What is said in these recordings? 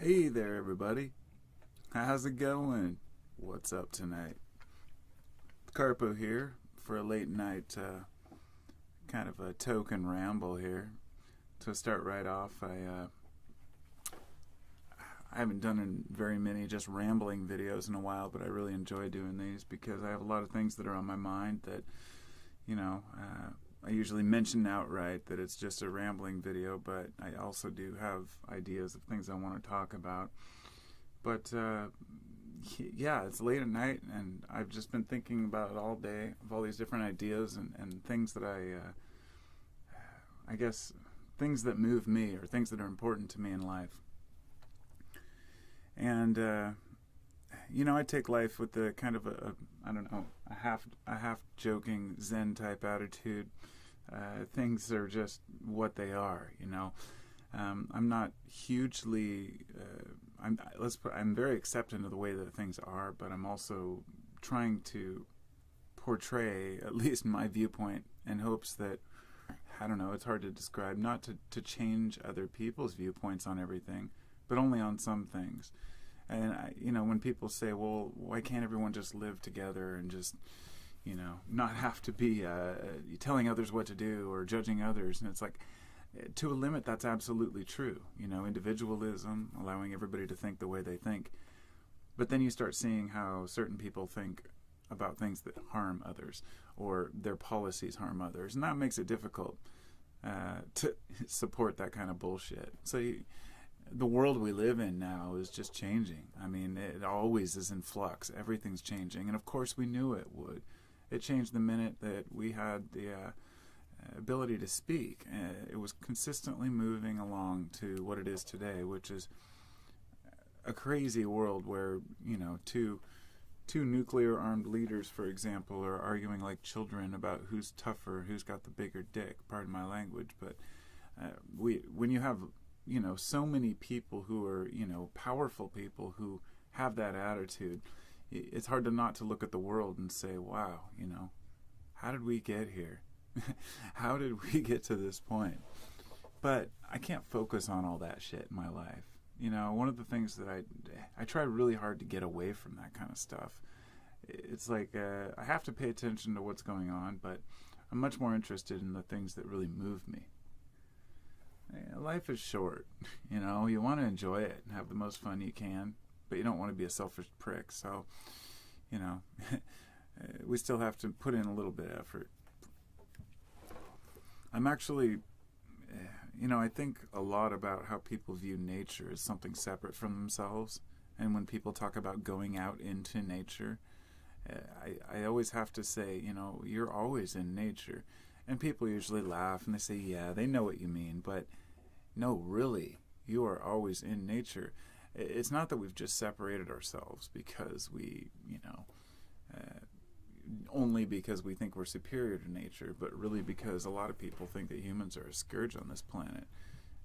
Hey there, everybody. How's it going? What's up tonight? Carpo here for a late night, kind of a token ramble here. To start right off, I haven't done very many just rambling videos in a while, but I really enjoy doing these because I have a lot of things that are on my mind that, I usually mention outright that it's just a rambling video, but I also do have ideas of things I want to talk about. But yeah, it's late at night, and I've just been thinking about it all day, of all these different ideas and things that I guess, things that move me or things that are important to me in life. And I take life with a kind of a half joking Zen type attitude. Things are just what they are, I'm not hugely. I'm very accepting of the way that things are, but I'm also trying to portray at least my viewpoint in hopes that, it's hard to describe, not to change other people's viewpoints on everything, but only on some things. And when people say, well, why can't everyone just live together and just not have to be telling others what to do or judging others? And it's like, to a limit, that's absolutely true. Individualism, allowing everybody to think the way they think. But then you start seeing how certain people think about things that harm others, or their policies harm others. And that makes it difficult to support that kind of bullshit. So the world we live in now is just changing. I mean, it always is in flux. Everything's changing. And of course we knew it would. It changed the minute that we had the ability to speak. It was consistently moving along to what it is today, which is a crazy world where, two nuclear armed leaders, for example, are arguing like children about who's tougher, who's got the bigger dick, pardon my language. But when you have, so many people who are, powerful people who have that attitude, it's hard to not to look at the world and say, wow, how did we get here? How did we get to this point? But I can't focus on all that shit in my life. One of the things that I try really hard to get away from that kind of stuff. It's like I have to pay attention to what's going on, but I'm much more interested in the things that really move me. Life is short, you want to enjoy it and have the most fun you can, but you don't want to be a selfish prick. So, we still have to put in a little bit of effort. I'm actually, I think a lot about how people view nature as something separate from themselves. And when people talk about going out into nature, I always have to say, you're always in nature. And people usually laugh and they say, yeah, they know what you mean. But no, really, you are always in nature. It's not that we've just separated ourselves because we, only because we think we're superior to nature, but really because a lot of people think that humans are a scourge on this planet.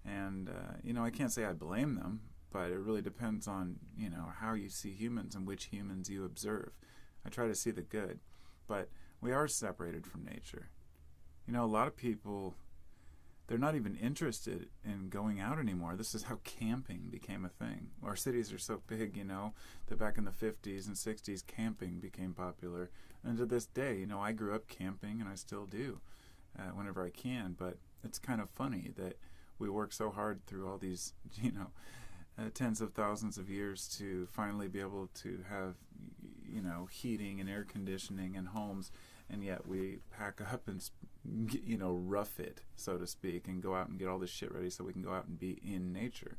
And, I can't say I blame them, but it really depends on, how you see humans and which humans you observe. I try to see the good, but we are separated from nature. A lot of people, they're not even interested in going out anymore. This is how camping became a thing. Our cities are so big, that back in the 50s and 60s, camping became popular. And to this day, I grew up camping, and I still do whenever I can. But it's kind of funny that we work so hard through all these, tens of thousands of years to finally be able to have, heating and air conditioning in homes. And yet we pack up and, rough it, so to speak, and go out and get all this shit ready so we can go out and be in nature.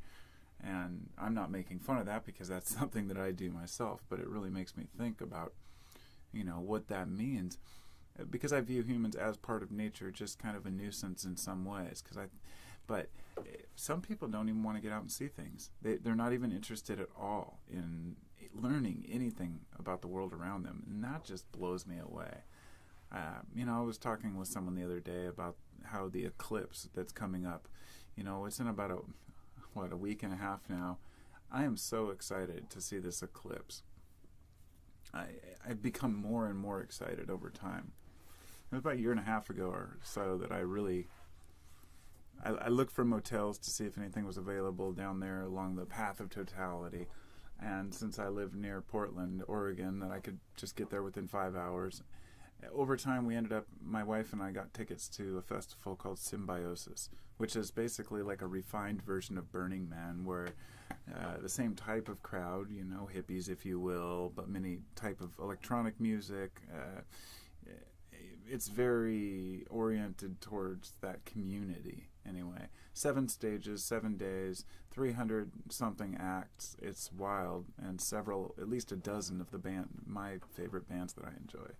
And I'm not making fun of that because that's something that I do myself, but it really makes me think about, what that means. Because I view humans as part of nature, just kind of a nuisance in some ways. But some people don't even want to get out and see things. They're not even interested at all in learning anything about the world around them. And that just blows me away. I was talking with someone the other day about how the eclipse that's coming up, it's in about a week and a half now. I am so excited to see this eclipse. I've become more and more excited over time. It was about a year and a half ago or so that I really I looked for motels to see if anything was available down there along the path of totality. And since I live near Portland, Oregon, that I could just get there within 5 hours. Over time, my wife and I got tickets to a festival called Symbiosis, which is basically like a refined version of Burning Man, where the same type of crowd, hippies, if you will, but many type of electronic music. It's very oriented towards that community anyway. 7 stages, 7 days, 300-something acts. It's wild, and at least a dozen of my favorite bands that I enjoy,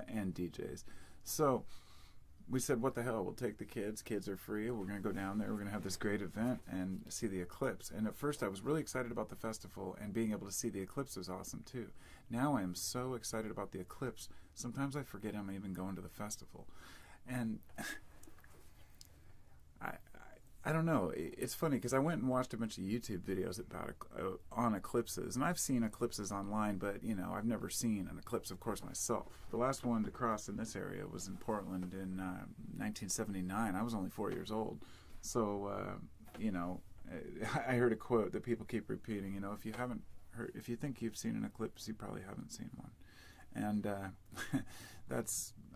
and DJs. So we said, what the hell, we'll take the kids. Kids are free. We're going to go down there. We're going to have this great event and see the Eclipse. And at first I was really excited about the festival, and being able to see the Eclipse was awesome too. Now I am so excited about the Eclipse, sometimes I forget I'm even going to the festival. And I don't know. It's funny because I went and watched a bunch of YouTube videos on eclipses, and I've seen eclipses online, but I've never seen an eclipse, of course, myself. The last one to cross in this area was in Portland in 1979. I was only 4 years old, so I heard a quote that people keep repeating. If you think you've seen an eclipse, you probably haven't seen one, and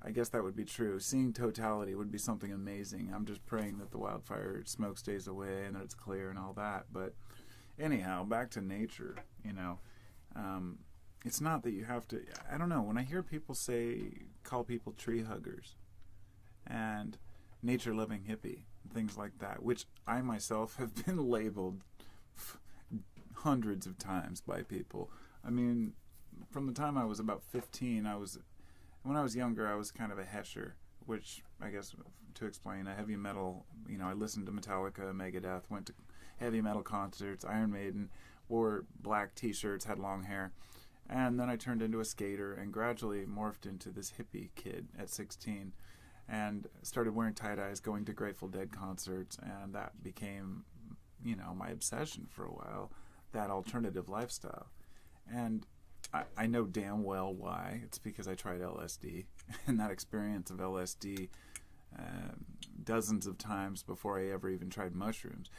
I guess that would be true. Seeing totality would be something amazing. I'm just praying that the wildfire smoke stays away and that it's clear and all that. But anyhow, back to nature, it's not that you have to, I don't know, when I hear people call people tree huggers and nature-loving hippie, things like that, which I myself have been labeled hundreds of times by people. I mean, from the time I was about 15, when I was younger, I was kind of a hesher, which I guess to explain, a heavy metal, I listened to Metallica, Megadeth, went to heavy metal concerts, Iron Maiden, wore black t-shirts, had long hair, and then I turned into a skater and gradually morphed into this hippie kid at 16 and started wearing tie-dyes, going to Grateful Dead concerts, and that became, my obsession for a while, that alternative lifestyle. And I know damn well why. It's because I tried LSD, and that experience of LSD dozens of times before I ever even tried mushrooms.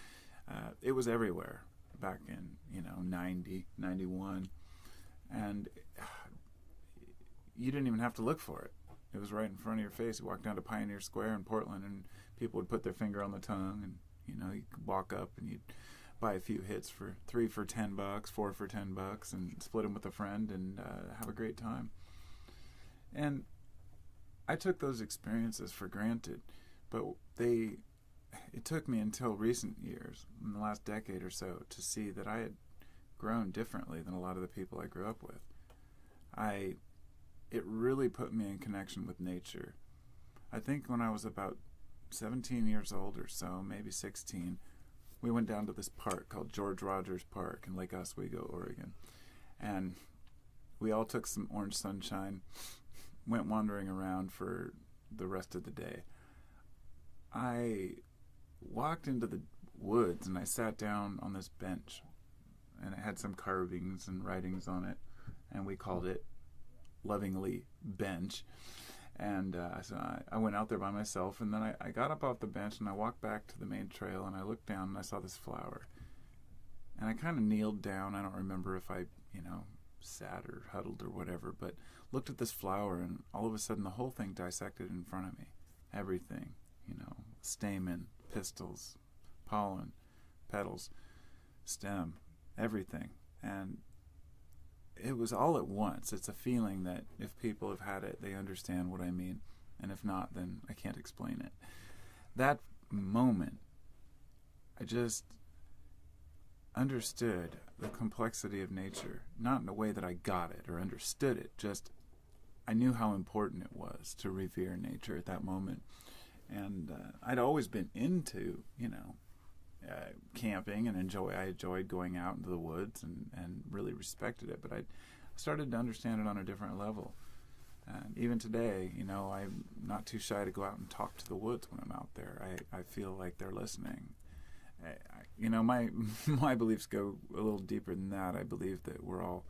It was everywhere back in 90, 91, and you didn't even have to look for it. It was right in front of your face. You walked down to Pioneer Square in Portland, and people would put their finger on the tongue, and you could walk up and you'd buy a few hits for 3 for $10, 4 for $10, and split them with a friend and have a great time. And I took those experiences for granted, but it took me until recent years, in the last decade or so, to see that I had grown differently than a lot of the people I grew up with. It really put me in connection with nature. I think when I was about 17 years old or so, maybe 16, we went down to this park called George Rogers Park in Lake Oswego, Oregon. And we all took some orange sunshine, went wandering around for the rest of the day. I walked into the woods and I sat down on this bench, and it had some carvings and writings on it, and we called it lovingly bench. And so I went out there by myself, and then I got up off the bench and I walked back to the main trail, and I looked down and I saw this flower. And I kind of kneeled down. I don't remember if I, sat or huddled or whatever, but looked at this flower, and all of a sudden the whole thing dissected in front of me. Everything, stamen, pistils, pollen, petals, stem, everything. And it was all at once. It's a feeling that if people have had it, they understand what I mean. And if not, then I can't explain it. That moment, I just understood the complexity of nature. Not in a way that I got it or understood it, just I knew how important it was to revere nature at that moment. And I'd always been into, camping and I enjoyed going out into the woods and really respected it, but I started to understand it on a different level. And even today, I'm not too shy to go out and talk to the woods when I'm out there. I feel like they're listening. My beliefs go a little deeper than that. I believe that we're all,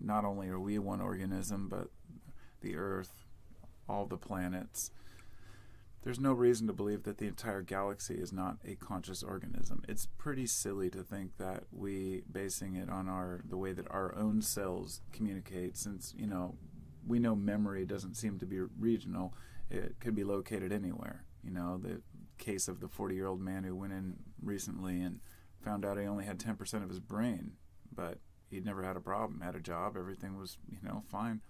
not only are we one organism, but the earth, all the planets, there's no reason to believe that the entire galaxy is not a conscious organism. It's pretty silly to think that we basing it on the way that our own cells communicate, since, we know memory doesn't seem to be regional. It could be located anywhere. The case of the 40-year-old man who went in recently and found out he only had 10% of his brain, but he'd never had a problem, had a job, everything was, fine.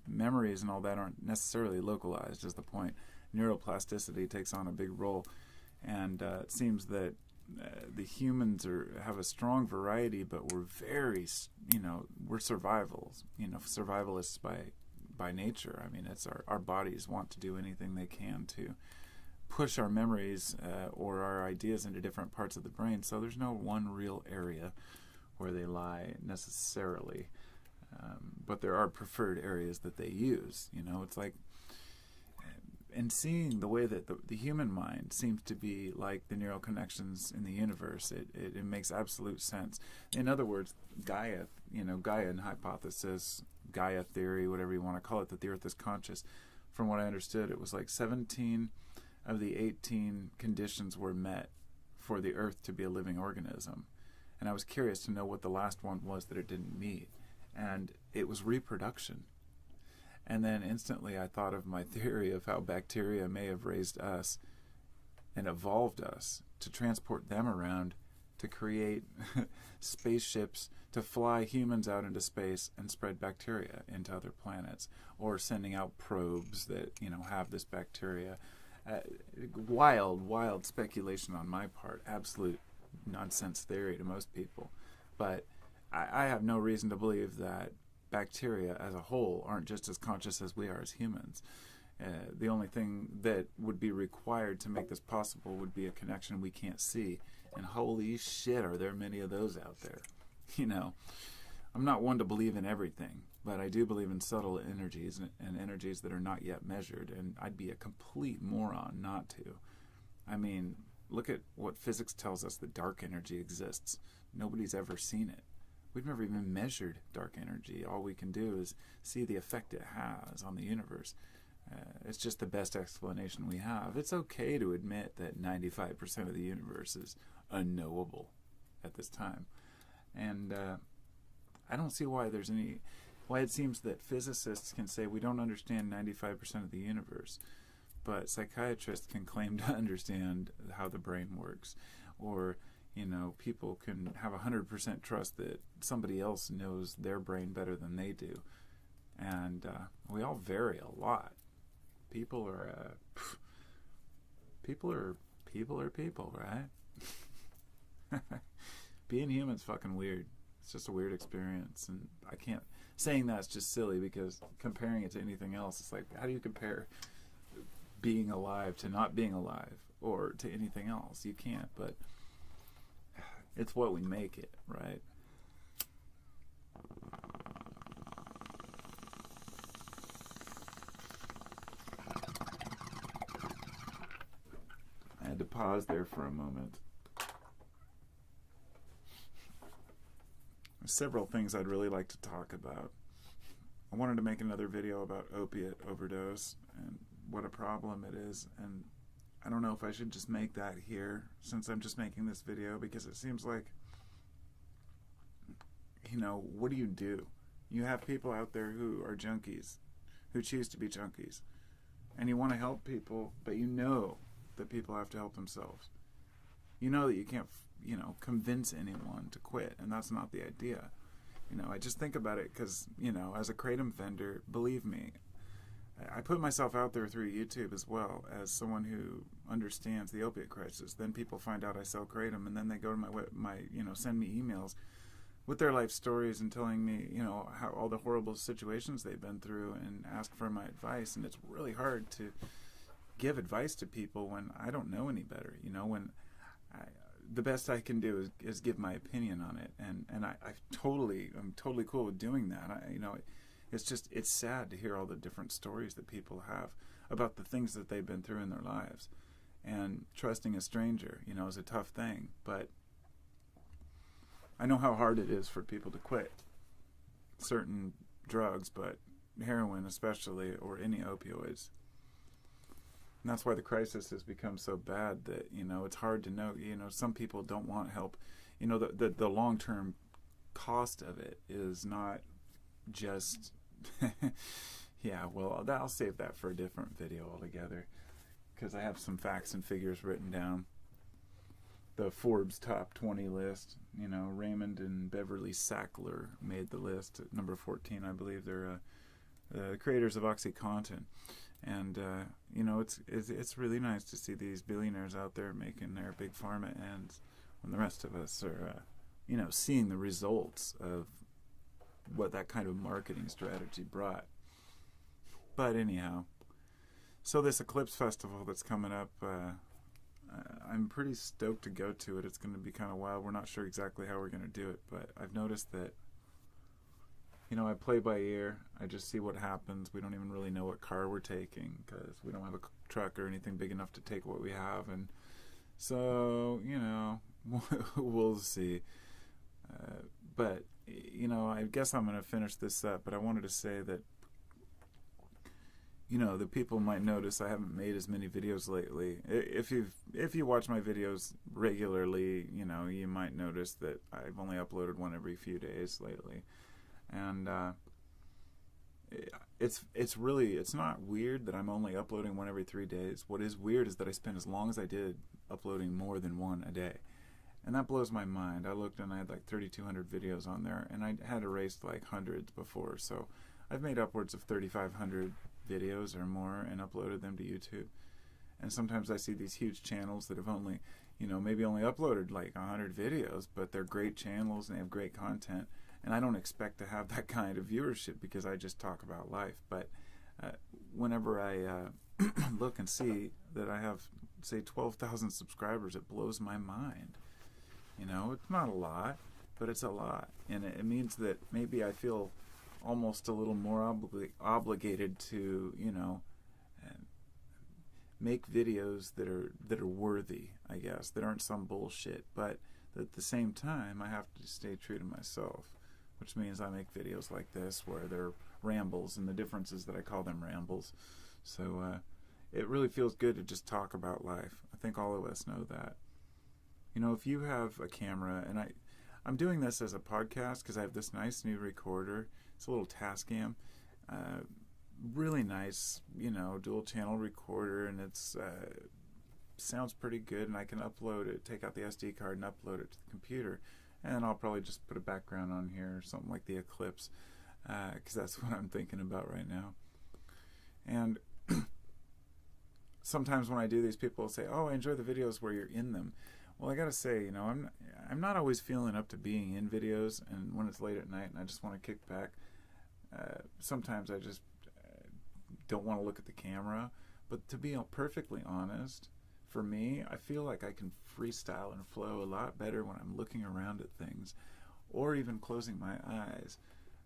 Memories and all that aren't necessarily localized, is the point. Neuroplasticity takes on a big role, and it seems that the humans have a strong variety, but we're very, we're survivalists by nature. I mean, it's our bodies want to do anything they can to push our memories or our ideas into different parts of the brain. So there's no one real area where they lie necessarily, but there are preferred areas that they use. It's like, and seeing the way that the human mind seems to be like the neural connections in the universe, it makes absolute sense. In other words, Gaian hypothesis, Gaia theory, whatever you want to call it, that the Earth is conscious. From what I understood, it was like 17 of the 18 conditions were met for the Earth to be a living organism. And I was curious to know what the last one was that it didn't meet. And it was reproduction. And then instantly I thought of my theory of how bacteria may have raised us and evolved us to transport them around, to create spaceships, to fly humans out into space and spread bacteria into other planets, or sending out probes that, have this bacteria. Wild speculation on my part. Absolute nonsense theory to most people. But I have no reason to believe that bacteria as a whole aren't just as conscious as we are as humans. The only thing that would be required to make this possible would be a connection we can't see. And holy shit, are there many of those out there. I'm not one to believe in everything, but I do believe in subtle energies and energies that are not yet measured, and I'd be a complete moron not to. I mean, look at what physics tells us, that dark energy exists. Nobody's ever seen it. We've never even measured dark energy. All we can do is see the effect it has on the universe. It's just the best explanation we have. It's okay to admit that 95% of the universe is unknowable at this time. And I don't see why it seems that physicists can say we don't understand 95% of the universe, but psychiatrists can claim to understand how the brain works. Or people can have 100% trust that somebody else knows their brain better than they do. And we all vary a lot. People are people, right? Being human's fucking weird. It's just a weird experience. And saying that's just silly, because comparing it to anything else, it's like, how do you compare being alive to not being alive, or to anything else? You can't, but it's what we make it, right? I had to pause there for a moment. There's several things I'd really like to talk about. I wanted to make another video about opiate overdose and what a problem it is, and I don't know if I should just make that here, since I'm just making this video, because it seems like, what do? You have people out there who are junkies, who choose to be junkies, and you want to help people, but that people have to help themselves. That you can't, convince anyone to quit, and that's not the idea. I just think about it because, as a Kratom vendor, believe me, I put myself out there through YouTube as well as someone who understands the opiate crisis. Then people find out I sell Kratom, and then they go to my send me emails with their life stories and telling me, how all the horrible situations they've been through, and ask for my advice. And it's really hard to give advice to people when I don't know any better. The best I can do is give my opinion on it, and I'm totally cool with doing that. It's sad to hear all the different stories that people have about the things that they've been through in their lives. And trusting a stranger, is a tough thing. But I know how hard it is for people to quit certain drugs, but heroin especially, or any opioids. And that's why the crisis has become so bad that, it's hard to know. Some people don't want help. The long-term cost of it is not just... Yeah, well, I'll save that for a different video altogether, because I have some facts and figures written down. The Forbes top 20 list, Raymond and Beverly Sackler made the list at number 14, I believe. They're the creators of OxyContin. And, it's really nice to see these billionaires out there making their big pharma ends when the rest of us are, seeing the results of what that kind of marketing strategy brought. But anyhow, so this Eclipse festival that's coming up, I'm pretty stoked to go to it. It's going to be kind of wild. We're not sure exactly how we're going to do it, but I've noticed that, I play by ear. I just see what happens. We don't even really know what car we're taking because we don't have a truck or anything big enough to take what we have. And so, we'll see. But, I guess I'm going to finish this up, but I wanted to say that, the people might notice I haven't made as many videos lately. If you watch my videos regularly, you might notice that I've only uploaded one every few days lately. And it's not weird that I'm only uploading one every 3 days. What is weird is that I spent as long as I did uploading more than one a day. And that blows my mind. I looked and I had like 3,200 videos on there, and I had erased like hundreds before. So I've made upwards of 3,500 videos or more and uploaded them to YouTube. And sometimes I see these huge channels that have only, maybe only uploaded like 100 videos, but they're great channels and they have great content. And I don't expect to have that kind of viewership because I just talk about life. But whenever I look and see that I have, say, 12,000 subscribers, it blows my mind. It's not a lot, but it's a lot. And it means that maybe I feel almost a little more obligated to, make videos that are worthy, I guess, that aren't some bullshit. But at the same time, I have to stay true to myself, which means I make videos like this where they're rambles, and the difference is that I call them rambles. So it really feels good to just talk about life. I think all of us know that. If you have a camera, and I'm doing this as a podcast because I have this nice new recorder. It's a little Tascam, really nice, dual channel recorder, and it's sounds pretty good. And I can upload it, take out the SD card, and upload it to the computer. And I'll probably just put a background on here, something like the Eclipse, because that's what I'm thinking about right now. And sometimes when I do these, people will say, "Oh, I enjoy the videos where you're in them." Well, I gotta say, I'm not always feeling up to being in videos, and when it's late at night and I just want to kick back, sometimes I just don't want to look at the camera. But to be perfectly honest, for me, I feel like I can freestyle and flow a lot better when I'm looking around at things, or even closing my eyes.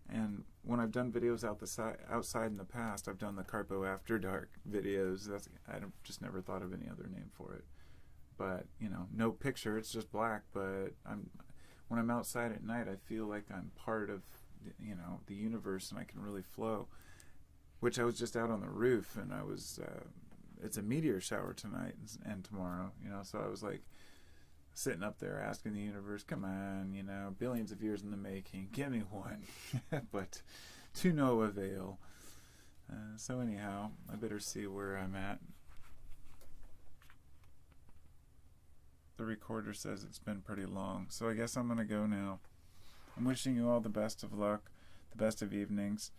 And when I've done videos outside in the past, I've done the Carpo After Dark videos. I just never thought of any other name for it. But, no picture, it's just black. But when I'm outside at night, I feel like I'm part of, the universe, and I can really flow. Which I was just out on the roof, and I was, it's a meteor shower tonight and tomorrow, so I was like sitting up there asking the universe, come on, billions of years in the making, give me one. But to no avail. So anyhow, I better see where I'm at. The recorder says it's been pretty long, so I guess I'm going to go now. I'm wishing you all the best of luck, the best of evenings.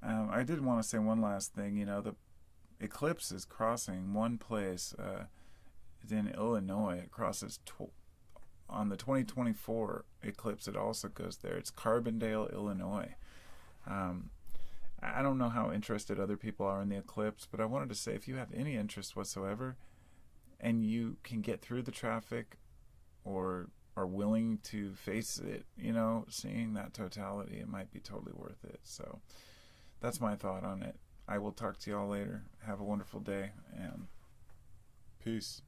I did want to say one last thing. The Eclipse is crossing one place. It's in Illinois. It crosses on the 2024 Eclipse. It also goes there. It's Carbondale, Illinois. I don't know how interested other people are in the Eclipse, but I wanted to say if you have any interest whatsoever, and you can get through the traffic or are willing to face it, seeing that totality, it might be totally worth it. So that's my thought on it. I will talk to y'all later. Have a wonderful day, and peace.